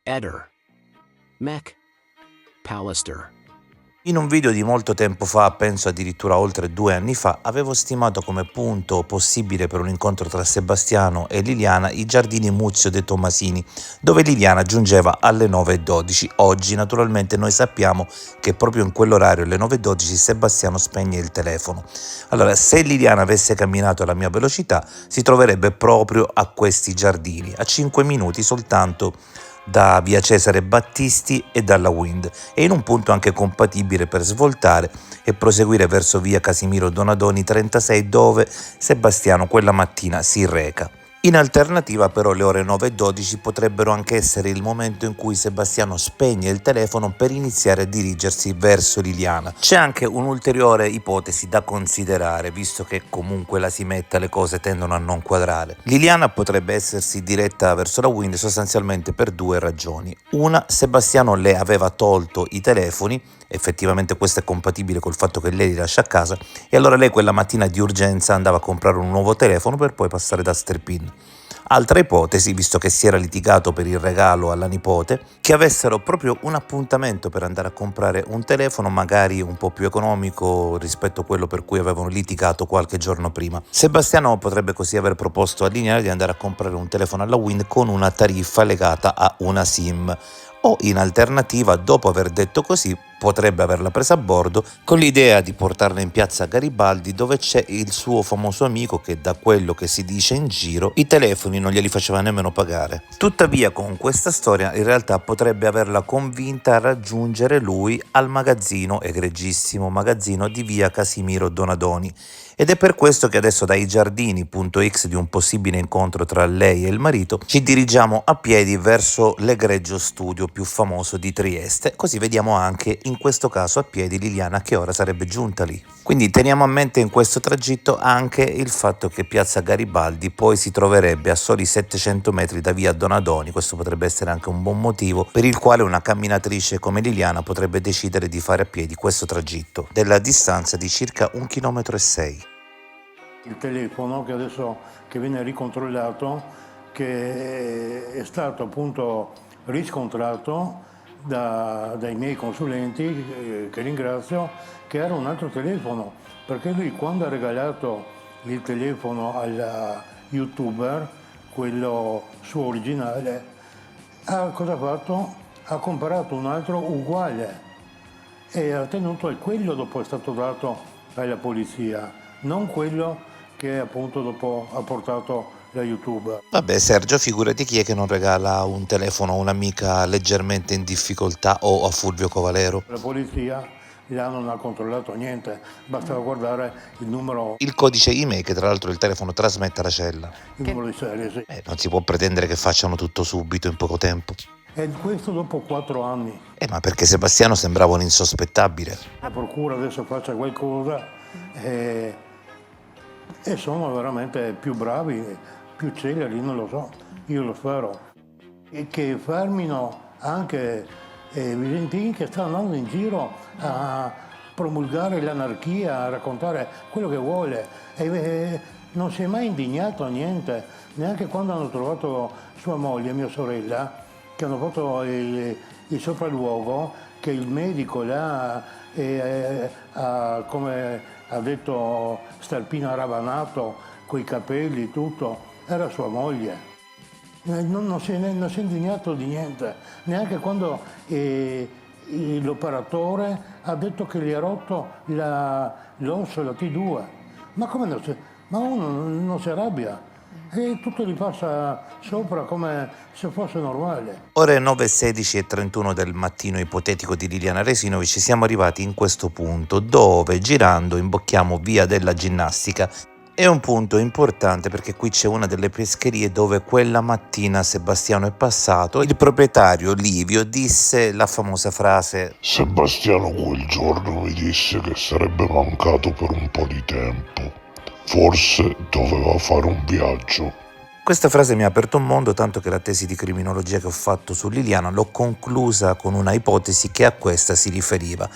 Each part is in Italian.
Eder. Mech. Pallister. In un video di molto tempo fa, penso addirittura oltre 2 anni fa, avevo stimato come punto possibile per un incontro tra Sebastiano e Liliana i giardini Muzio de Tomasini, dove Liliana giungeva alle 9:12. Oggi naturalmente noi sappiamo che proprio in quell'orario, alle 9:12, Sebastiano spegne il telefono. Allora, se Liliana avesse camminato alla mia velocità, si troverebbe proprio a questi giardini, a 5 minuti soltanto da via Cesare Battisti e dalla Wind, e in un punto anche compatibile per svoltare e proseguire verso via Casimiro Donadoni 36, dove Sebastiano quella mattina si reca. In alternativa però le ore 9:12 potrebbero anche essere il momento in cui Sebastiano spegne il telefono per iniziare a dirigersi verso Liliana. C'è anche un'ulteriore ipotesi da considerare, visto che comunque la simetta le cose tendono a non quadrare. Liliana potrebbe essersi diretta verso la Wind sostanzialmente per 2 ragioni. Una, Sebastiano le aveva tolto i telefoni, effettivamente questo è compatibile col fatto che lei li lascia a casa, e allora lei quella mattina di urgenza andava a comprare un nuovo telefono per poi passare da Sterpin. Altra ipotesi, visto che si era litigato per il regalo alla nipote, che avessero proprio un appuntamento per andare a comprare un telefono magari un po' più economico rispetto a quello per cui avevano litigato qualche giorno prima. Sebastiano potrebbe così aver proposto a Liliana di andare a comprare un telefono alla Wind con una tariffa legata a una SIM, o in alternativa, dopo aver detto così, potrebbe averla presa a bordo con l'idea di portarla in piazza Garibaldi, dove c'è il suo famoso amico che, da quello che si dice in giro, i telefoni non glieli faceva nemmeno pagare. Tuttavia con questa storia in realtà potrebbe averla convinta a raggiungere lui al magazzino, egregissimo magazzino di via Casimiro Donadoni, ed è per questo che adesso dai giardini, punto X di un possibile incontro tra lei e il marito, ci dirigiamo a piedi verso l'egregio studio più famoso di Trieste, così vediamo anche in questo caso a piedi Liliana a che ora sarebbe giunta lì. Quindi teniamo a mente in questo tragitto anche il fatto che piazza Garibaldi poi si troverebbe a soli 700 metri da via Donadoni. Questo potrebbe essere anche un buon motivo per il quale una camminatrice come Liliana potrebbe decidere di fare a piedi questo tragitto, della distanza di circa 1,6 km. Il telefono che adesso che viene ricontrollato, che è stato appunto riscontrato dai miei consulenti, che ringrazio, che era un altro telefono, perché lui quando ha regalato il telefono alla youtuber, quello suo originale, cosa ha fatto? Ha comprato un altro uguale e ha tenuto quello dopo è stato dato alla polizia, non quello che appunto dopo ha portato la youtuber. Vabbè Sergio, figurati chi è che non regala un telefono a un'amica leggermente in difficoltà o a Fulvio Covalero. La polizia là non ha controllato niente, bastava guardare il numero. Il codice email che tra l'altro il telefono trasmette alla cella. Il numero di serie, sì. Non si può pretendere che facciano tutto subito in poco tempo. E questo dopo 4 anni. Ma perché Sebastiano sembrava un insospettabile. La procura adesso faccia qualcosa e sono veramente più bravi, più celeri, non lo so, io lo spero. E che fermino anche Visentini che sta andando in giro a promulgare l'anarchia, a raccontare quello che vuole. Non si è mai indignato a niente, neanche quando hanno trovato sua moglie, mia sorella, che hanno fatto il sopralluogo, che il medico là, come ha detto Sterpino, ravanato, coi capelli, tutto, era sua moglie. Non si è indignato di niente, neanche quando l'operatore ha detto che gli ha rotto l'osso, la T2. Ma come ma uno non si arrabbia? E tutto gli passa sopra come se fosse normale. Ore 9:16 e 31 del mattino ipotetico di Liliana Resinovic, siamo arrivati in questo punto dove girando imbocchiamo via della Ginnastica. È un punto importante perché qui c'è una delle pescherie dove quella mattina Sebastiano è passato. Il proprietario Livio disse la famosa frase: Sebastiano quel giorno mi disse che sarebbe mancato per un po' di tempo. Forse doveva fare un viaggio. Questa frase mi ha aperto un mondo, tanto che la tesi di criminologia che ho fatto su Liliana l'ho conclusa con una ipotesi che a questa si riferiva,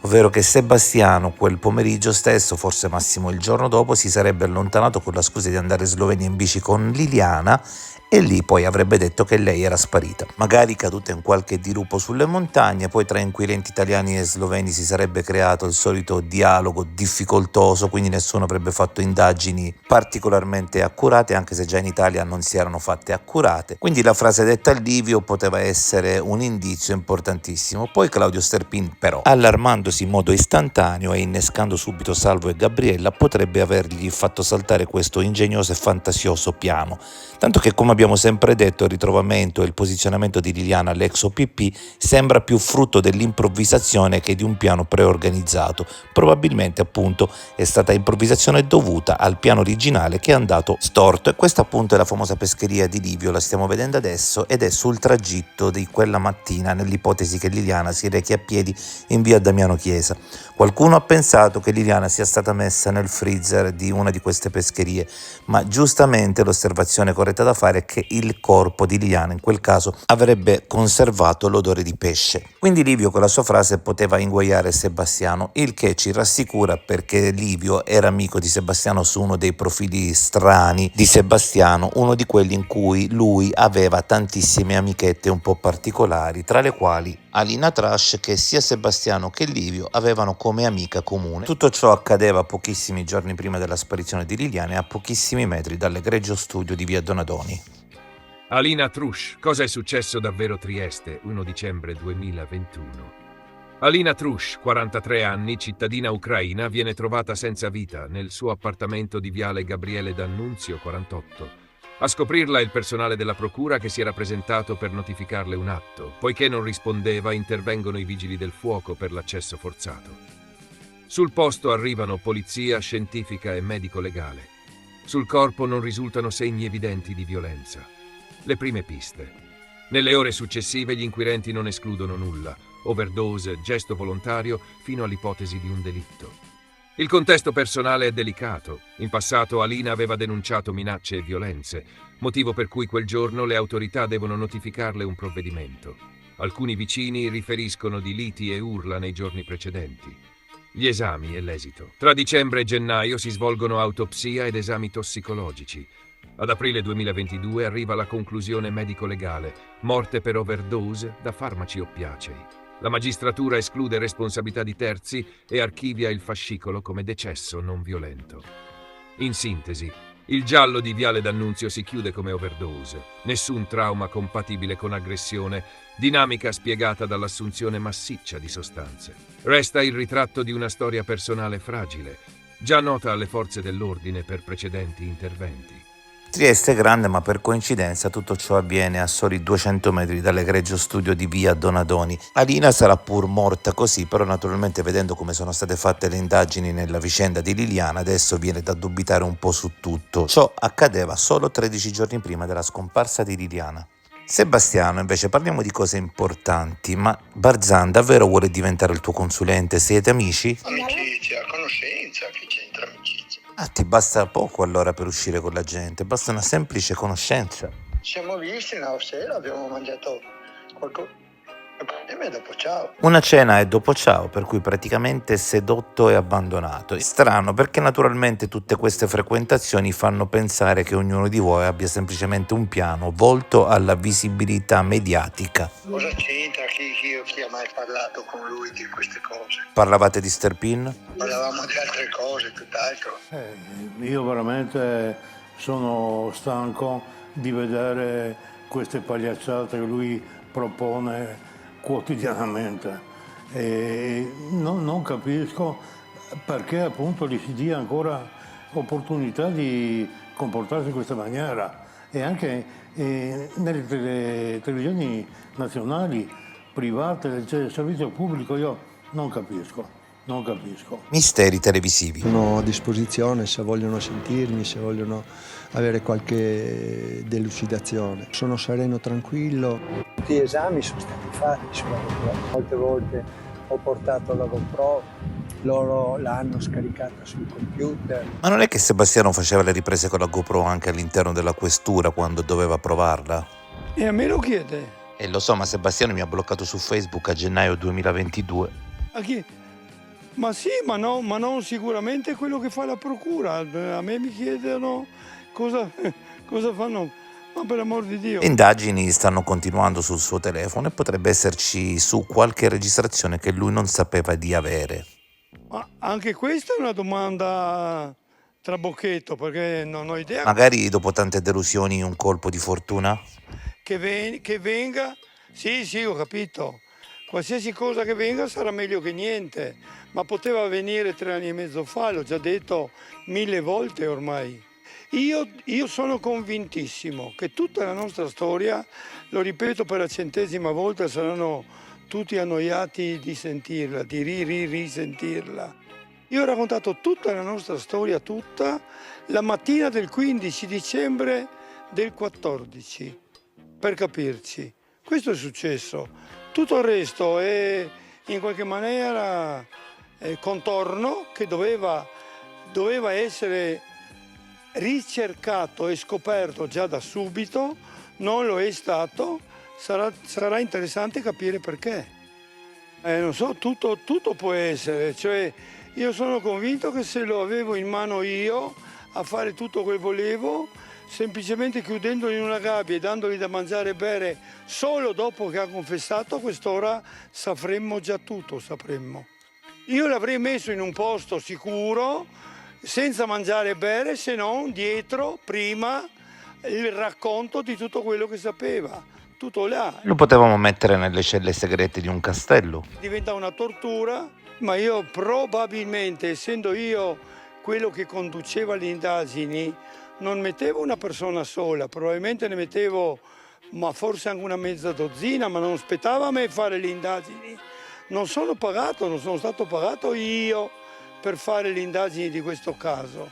ovvero che Sebastiano quel pomeriggio stesso, forse massimo il giorno dopo, si sarebbe allontanato con la scusa di andare in Slovenia in bici con Liliana e lì poi avrebbe detto che lei era sparita, magari caduta in qualche dirupo sulle montagne. Poi tra inquirenti italiani e sloveni si sarebbe creato il solito dialogo difficoltoso, quindi nessuno avrebbe fatto indagini particolarmente accurate, anche se già in Italia non si erano fatte accurate. Quindi la frase detta a Livio poteva essere un indizio importantissimo. Poi Claudio Sterpin però, allarmandosi in modo istantaneo e innescando subito Salvo e Gabriella, potrebbe avergli fatto saltare questo ingegnoso e fantasioso piano, tanto che, come abbiamo sempre detto, il ritrovamento e il posizionamento di Liliana all'ex OPP sembra più frutto dell'improvvisazione che di un piano preorganizzato. Probabilmente appunto è stata improvvisazione dovuta al piano originale che è andato storto, e questa appunto è la famosa pescheria di Livio, la stiamo vedendo adesso, ed è sul tragitto di quella mattina nell'ipotesi che Liliana si rechi a piedi in via Damiano Chiesa. Qualcuno ha pensato che Liliana sia stata messa nel freezer di una di queste pescherie, ma giustamente l'osservazione corretta da fare è che il corpo di Liliana in quel caso avrebbe conservato l'odore di pesce. Quindi Livio con la sua frase poteva inguaiare Sebastiano, il che ci rassicura, perché Livio era amico di Sebastiano su uno dei profili strani di Sebastiano, uno di quelli in cui lui aveva tantissime amichette un po' particolari, tra le quali Alina Trash, che sia Sebastiano che Livio avevano come amica comune. Tutto ciò accadeva pochissimi giorni prima della sparizione di Liliana e a pochissimi metri dall'egregio studio di via Donadoni. Alina Trush, cosa è successo davvero Trieste, 1 dicembre 2021. Alina Trush, 43 anni, cittadina ucraina, viene trovata senza vita nel suo appartamento di viale Gabriele D'Annunzio, 48. A scoprirla il personale della procura, che si era presentato per notificarle un atto. Poiché non rispondeva, intervengono i vigili del fuoco per l'accesso forzato. Sul posto arrivano polizia, scientifica e medico legale. Sul corpo non risultano segni evidenti di violenza. Le prime piste. Nelle ore successive gli inquirenti non escludono nulla: overdose, gesto volontario, fino all'ipotesi di un delitto. Il contesto personale è delicato. In passato Alina aveva denunciato minacce e violenze, motivo per cui quel giorno le autorità devono notificarle un provvedimento. Alcuni vicini riferiscono di liti e urla nei giorni precedenti. Gli esami e l'esito. Tra dicembre e gennaio si svolgono autopsia ed esami tossicologici. Ad aprile 2022 arriva la conclusione medico-legale: morte per overdose da farmaci oppiacei. La magistratura esclude responsabilità di terzi e archivia il fascicolo come decesso non violento. In sintesi, il giallo di Viale D'Annunzio si chiude come overdose, nessun trauma compatibile con aggressione, dinamica spiegata dall'assunzione massiccia di sostanze. Resta il ritratto di una storia personale fragile, già nota alle forze dell'ordine per precedenti interventi. Trieste è grande, ma per coincidenza tutto ciò avviene a soli 200 metri dall'egregio studio di via Donadoni. Alina sarà pur morta così, però naturalmente, vedendo come sono state fatte le indagini nella vicenda di Liliana, adesso viene da dubitare un po' su tutto. Ciò accadeva solo 13 giorni prima della scomparsa di Liliana. Sebastiano, invece, parliamo di cose importanti. Ma Barzan davvero vuole diventare il tuo consulente? Siete amici? Amicizia, conoscenza, che c'entra amicizia? Ah, ti basta poco allora per uscire con la gente, basta una semplice conoscenza. Siamo visti una sera, abbiamo mangiato qualcosa e poi dopo ciao. Una cena e dopo ciao, per cui praticamente sedotto e abbandonato. È strano, perché naturalmente tutte queste frequentazioni fanno pensare che ognuno di voi abbia semplicemente un piano volto alla visibilità mediatica. Cosa c'entra? Chi ha mai parlato con lui di queste cose? Parlavate di Sterpin? Parlavamo di altre cose, tutt'altro. Io veramente sono stanco di vedere queste pagliacciate che lui propone quotidianamente e non capisco perché appunto gli si dia ancora opportunità di comportarsi in questa maniera, e anche nelle televisioni nazionali, private, del servizio pubblico. Io non capisco. Misteri televisivi. Sono a disposizione se vogliono sentirmi, se vogliono avere qualche delucidazione. Sono sereno, tranquillo. Tutti gli esami sono stati fatti sulla GoPro. Molte volte ho portato la GoPro, loro l'hanno scaricata sul computer. Ma non è che Sebastiano faceva le riprese con la GoPro anche all'interno della questura quando doveva provarla? E a me lo chiede. Lo so, ma Sebastiano mi ha bloccato su Facebook a gennaio 2022. A chi? Ma sì, ma non sicuramente quello che fa la procura. A me mi chiedono cosa fanno. Ma per l'amor di Dio. Le indagini stanno continuando sul suo telefono e potrebbe esserci su qualche registrazione che lui non sapeva di avere. Ma anche questa è una domanda trabocchetto, perché non ho idea. Magari dopo tante delusioni un colpo di fortuna? Che venga, sì, ho capito. Qualsiasi cosa che venga sarà meglio che niente, ma poteva venire 3 anni e mezzo fa, l'ho già detto 1000 volte ormai. Io sono convintissimo che tutta la nostra storia, lo ripeto per la 100ª volta, saranno tutti annoiati di sentirla, di risentirla. Io ho raccontato tutta la nostra storia, tutta, la mattina del 15 dicembre del 14, per capirci. Questo è successo. Tutto il resto è in qualche maniera contorno che doveva essere ricercato e scoperto già da subito, non lo è stato, sarà interessante capire perché. Non so, tutto può essere, cioè io sono convinto che se lo avevo in mano io a fare tutto quel che volevo, semplicemente chiudendoli in una gabbia e dandogli da mangiare e bere solo dopo che ha confessato, a quest'ora sapremmo già tutto, sapremmo. Io l'avrei messo in un posto sicuro, senza mangiare e bere, se non dietro, prima, il racconto di tutto quello che sapeva, tutto là. Lo potevamo mettere nelle celle segrete di un castello. Diventa una tortura, ma io probabilmente, essendo io quello che conduceva le indagini, non mettevo una persona sola, probabilmente ne mettevo, ma forse anche una mezza dozzina, ma non spettava a me fare le indagini. Non sono stato pagato io per fare le indagini di questo caso.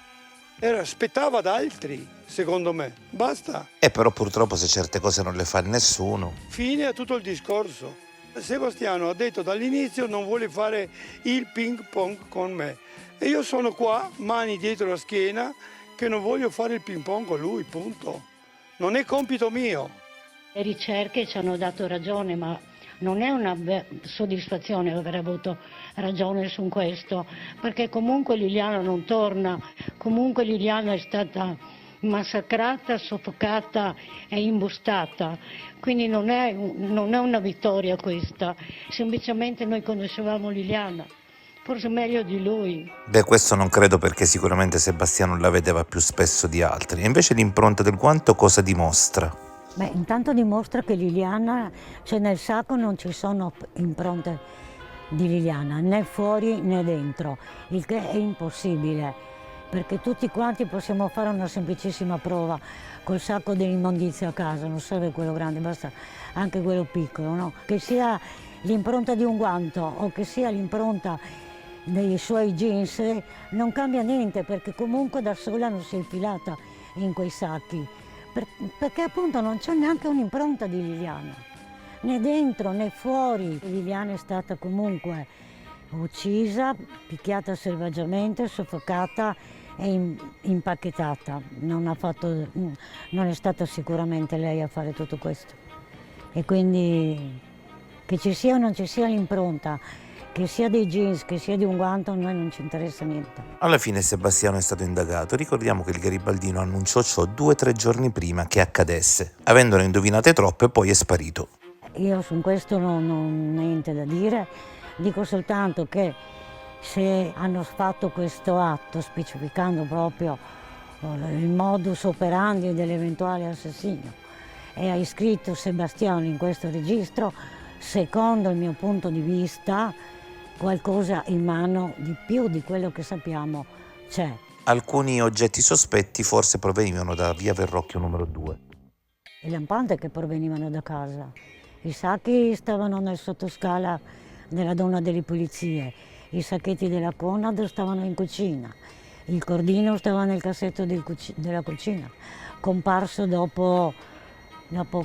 Spettava ad altri, secondo me. Basta. Però purtroppo se certe cose non le fa nessuno. Fine a tutto il discorso. Sebastiano ha detto dall'inizio non vuole fare il ping pong con me. E io sono qua, mani dietro la schiena, che non voglio fare il ping pong con lui, punto. Non è compito mio. Le ricerche ci hanno dato ragione, ma non è una soddisfazione aver avuto ragione su questo, perché comunque Liliana non torna, comunque Liliana è stata massacrata, soffocata e imbustata, quindi non è una vittoria questa, semplicemente noi conoscevamo Liliana, forse meglio di lui. Questo non credo, perché sicuramente Sebastiano la vedeva più spesso di altri. E invece l'impronta del guanto cosa dimostra? Intanto dimostra che Liliana, cioè nel sacco non ci sono impronte di Liliana, né fuori né dentro, il che è impossibile, perché tutti quanti possiamo fare una semplicissima prova col sacco dell'immondizia a casa, non serve quello grande, basta anche quello piccolo, no? Che sia l'impronta di un guanto o che sia l'impronta dei suoi jeans, non cambia niente, perché comunque da sola non si è infilata in quei sacchi. Perché appunto non c'è neanche un'impronta di Liliana, né dentro né fuori. Liliana è stata comunque uccisa, picchiata selvaggiamente, soffocata e impacchettata. Non è stata sicuramente lei a fare tutto questo. E quindi che ci sia o non ci sia l'impronta, che sia dei jeans, che sia di un guanto, a noi non ci interessa niente. Alla fine Sebastiano è stato indagato. Ricordiamo che il garibaldino annunciò ciò 2 o 3 giorni prima che accadesse. Avendone indovinate troppe, poi è sparito. Io su questo non ho niente da dire, dico soltanto che se hanno fatto questo atto specificando proprio il modus operandi dell'eventuale assassino e ha iscritto Sebastiano in questo registro, secondo il mio punto di vista qualcosa in mano di più di quello che sappiamo c'è. Alcuni oggetti sospetti forse provenivano da via Verrocchio numero 2. Le lampante che provenivano da casa, i sacchi stavano nel sottoscala della donna delle pulizie, i sacchetti della Conad stavano in cucina, il cordino stava nel cassetto della cucina, comparso dopo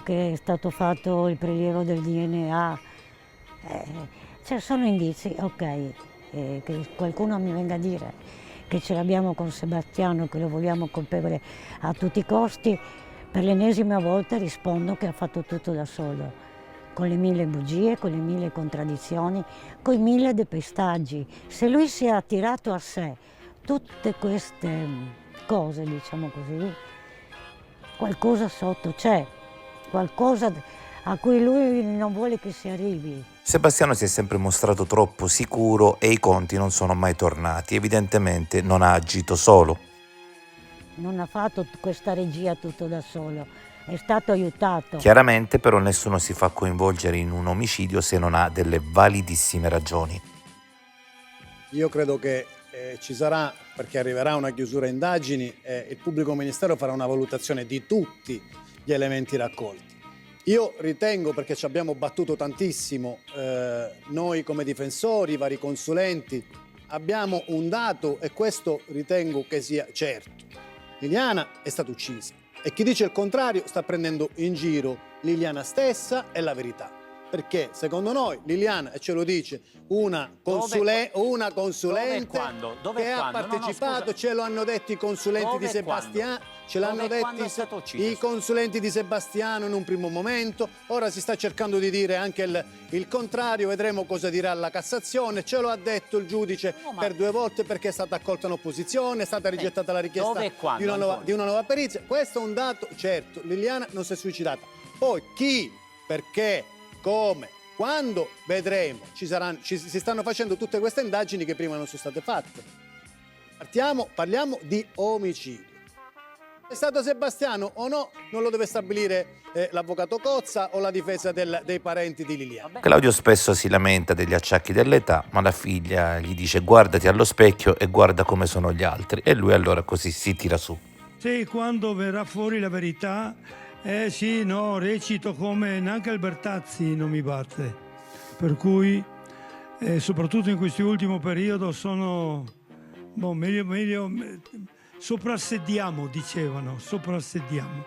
che è stato fatto il prelievo del DNA. Cioè sono indizi, ok, che qualcuno mi venga a dire che ce l'abbiamo con Sebastiano, che lo vogliamo colpevole a tutti i costi, per l'ennesima volta rispondo che ha fatto tutto da solo, con le 1000 bugie, con le 1000 contraddizioni, con i 1000 depistaggi. Se lui si è attirato a sé tutte queste cose, diciamo così, qualcosa sotto c'è, qualcosa a cui lui non vuole che si arrivi. Sebastiano si è sempre mostrato troppo sicuro e i conti non sono mai tornati. Evidentemente non ha agito solo. Non ha fatto questa regia tutto da solo, è stato aiutato. Chiaramente però nessuno si fa coinvolgere in un omicidio se non ha delle validissime ragioni. Io credo che ci sarà, perché arriverà una chiusura indagini, il pubblico ministero farà una valutazione di tutti gli elementi raccolti. Io ritengo, perché ci abbiamo battuto tantissimo, noi come difensori, i vari consulenti, abbiamo un dato e questo ritengo che sia certo. Liliana è stata uccisa e chi dice il contrario sta prendendo in giro Liliana stessa e la verità. Perché secondo noi Liliana, e ce lo dice una consulente che ha partecipato, ce lo hanno detto i consulenti di Sebastiano, ce l'hanno detti i consulenti di Sebastiano in un primo momento, ora si sta cercando di dire anche il contrario, vedremo cosa dirà la Cassazione, ce lo ha detto il giudice per 2 volte perché è stata accolta in opposizione, è stata rigettata la richiesta di una nuova perizia, questo è un dato certo, Liliana non si è suicidata. Poi chi, perché, come, quando vedremo, si stanno facendo tutte queste indagini che prima non sono state fatte. Parliamo di omicidio. È stato Sebastiano o no? Non lo deve stabilire l'avvocato Cozza o la difesa dei parenti di Liliana. Claudio spesso si lamenta degli acciacchi dell'età, ma la figlia gli dice guardati allo specchio e guarda come sono gli altri e lui allora così si tira su. Sì, quando verrà fuori la verità, sì, no, recito come neanche Albertazzi non mi batte, per cui soprattutto in quest'ultimo periodo sono, meglio, soprassediamo, dicevano, soprassediamo.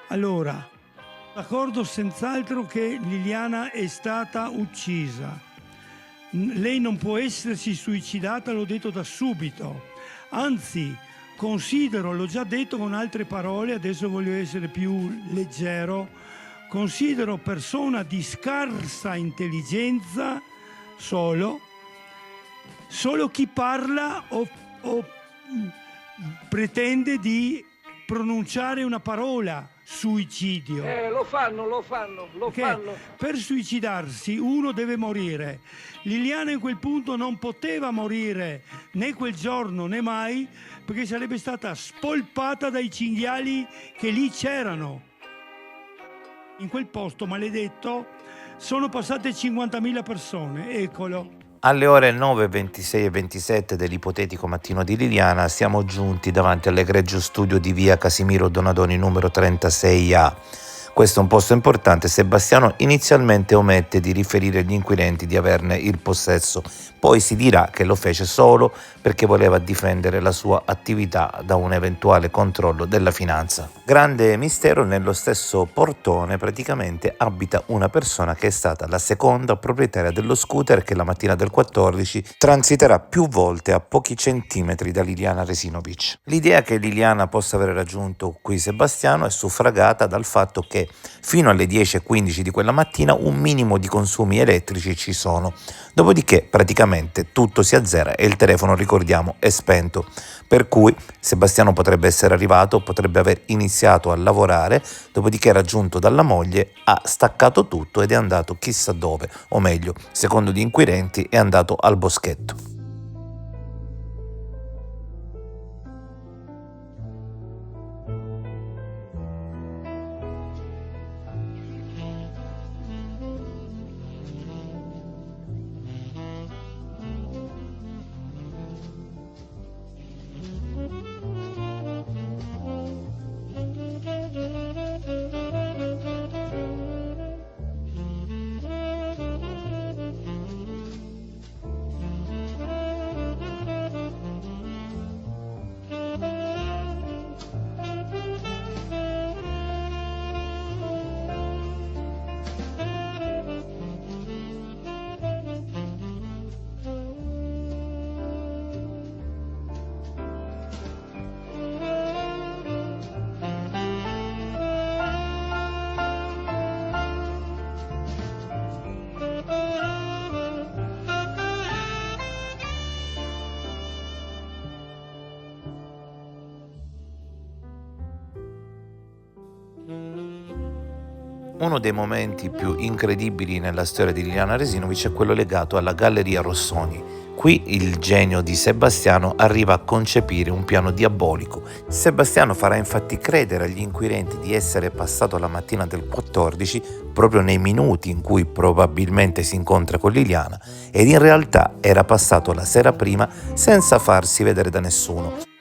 Allora, d'accordo senz'altro che Liliana è stata uccisa, lei non può essersi suicidata, l'ho detto da subito, anzi, considero, l'ho già detto con altre parole, adesso voglio essere più leggero, considero persona di scarsa intelligenza solo chi parla o pretende di pronunciare una parola, suicidio. Lo fanno. Per suicidarsi uno deve morire. Liliana in quel punto non poteva morire né quel giorno né mai, perché sarebbe stata spolpata dai cinghiali che lì c'erano. In quel posto maledetto sono passate 50.000 persone, eccolo. Alle ore 9:26 e 27 dell'ipotetico mattino di Liliana siamo giunti davanti all'egregio studio di via Casimiro Donadoni numero 36A. Questo è un posto importante. Sebastiano inizialmente omette di riferire agli inquirenti di averne il possesso, poi si dirà che lo fece solo perché voleva difendere la sua attività da un eventuale controllo della finanza. Grande mistero, nello stesso portone praticamente abita una persona che è stata la seconda proprietaria dello scooter che la mattina del 14 transiterà più volte a pochi centimetri da Liliana Resinovic. L'idea che Liliana possa aver raggiunto qui Sebastiano è suffragata dal fatto che fino alle 10:15 di quella mattina un minimo di consumi elettrici ci sono, dopodiché praticamente tutto si azzera e il telefono, ricordiamo, è spento, per cui Sebastiano potrebbe essere arrivato, potrebbe aver iniziato a lavorare, dopodiché raggiunto dalla moglie ha staccato tutto ed è andato chissà dove, o meglio, secondo gli inquirenti è andato al boschetto. Uno dei momenti più incredibili nella storia di Liliana Resinovic è quello legato alla Galleria Rossoni. Qui il genio di Sebastiano arriva a concepire un piano diabolico. Sebastiano farà infatti credere agli inquirenti di essere passato la mattina del 14 proprio nei minuti in cui probabilmente si incontra con Liliana, ed in realtà era passato la sera prima senza farsi vedere da nessuno.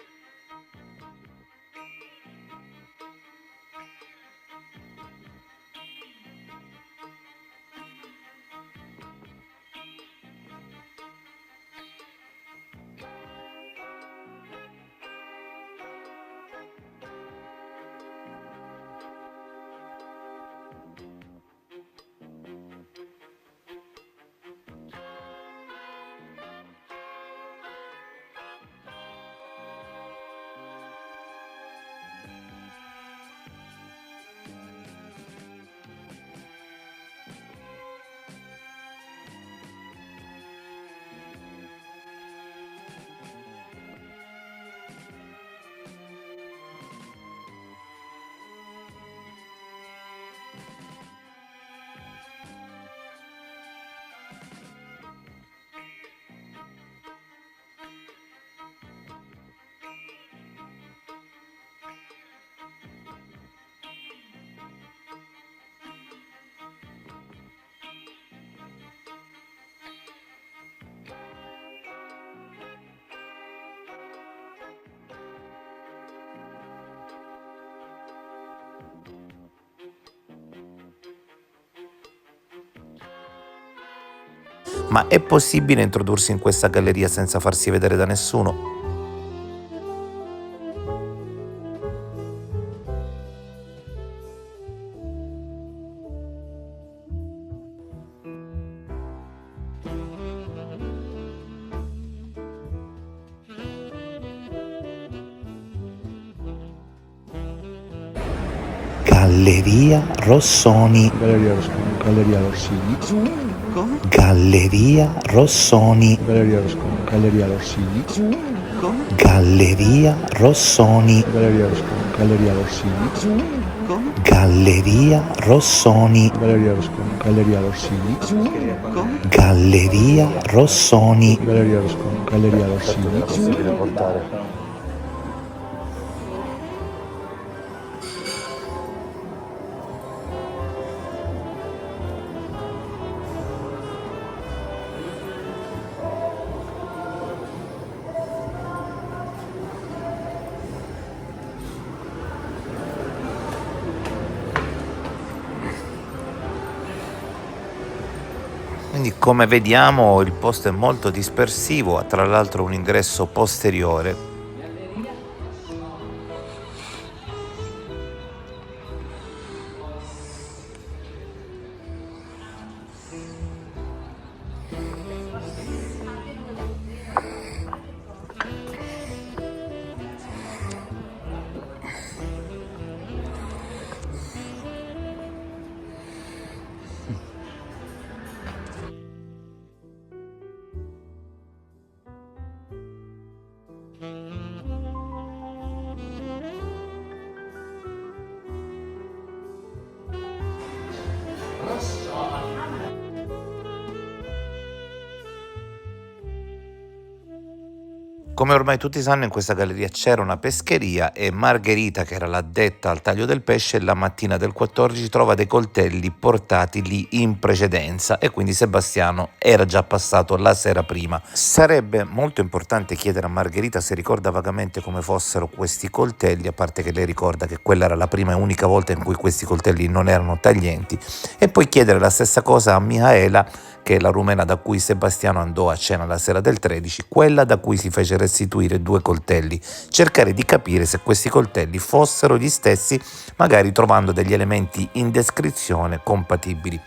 Ma è possibile introdursi in questa galleria senza farsi vedere da nessuno? Galleria Rossoni. Galleria Rossoni. Galleria Rossini. Galleria Rossoni. Galleria Rossoni. Galleria Rossini. Galleria Rossoni. Galleria Rossoni. Galleria Rossini. Galleria Rossoni. Galleria Rossoni. Galleria Rossini. Galleria Rossoni. Galleria Rossoni. Galleria Rossini. Quindi, come vediamo, il posto è molto dispersivo, ha tra l'altro un ingresso posteriore. Come ormai tutti sanno, in questa galleria c'era una pescheria e Margherita, che era l'addetta al taglio del pesce, la mattina del 14 trova dei coltelli portati lì in precedenza e quindi Sebastiano era già passato la sera prima. Sarebbe molto importante chiedere a Margherita se ricorda vagamente come fossero questi coltelli, a parte che lei ricorda che quella era la prima e unica volta in cui questi coltelli non erano taglienti, e poi chiedere la stessa cosa a Mihaela, che è la rumena da cui Sebastiano andò a cena la sera del 13, quella da cui si fece restituire 2 coltelli, cercare di capire se questi coltelli fossero gli stessi, magari trovando degli elementi in descrizione compatibili.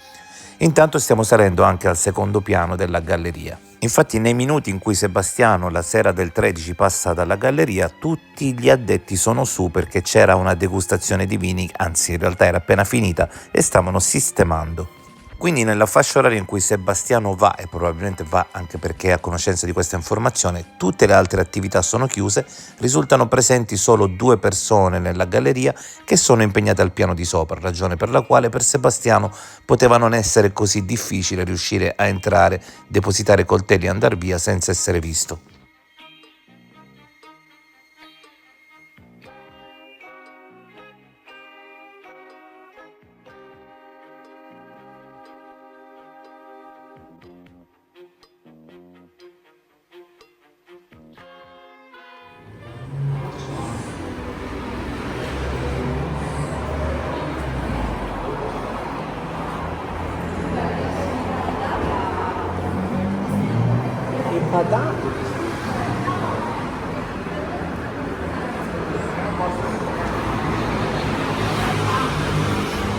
Intanto stiamo salendo anche al secondo piano della galleria. Infatti, nei minuti in cui Sebastiano la sera del 13 passa dalla galleria, tutti gli addetti sono su perché c'era una degustazione di vini, anzi in realtà era appena finita e stavano sistemando. Quindi nella fascia oraria in cui Sebastiano va, e probabilmente va anche perché è a conoscenza di questa informazione, tutte le altre attività sono chiuse, risultano presenti solo 2 persone nella galleria che sono impegnate al piano di sopra, ragione per la quale per Sebastiano poteva non essere così difficile riuscire a entrare, depositare i coltelli e andare via senza essere visto.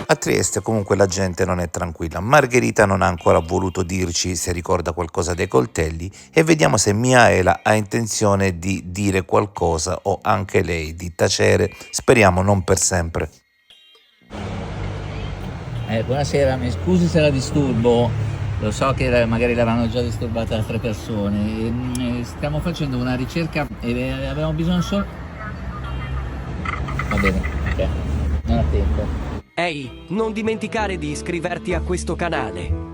A Trieste comunque la gente non è tranquilla. Margherita non ha ancora voluto dirci se ricorda qualcosa dei coltelli e vediamo se Miaela ha intenzione di dire qualcosa o anche lei di tacere, speriamo non per sempre. Buonasera, mi scusi se la disturbo, lo so che magari l'avranno già disturbata altre persone. Stiamo facendo una ricerca e abbiamo bisogno solo... Va bene, ok, non ha tempo. Ehi, non dimenticare di iscriverti a questo canale.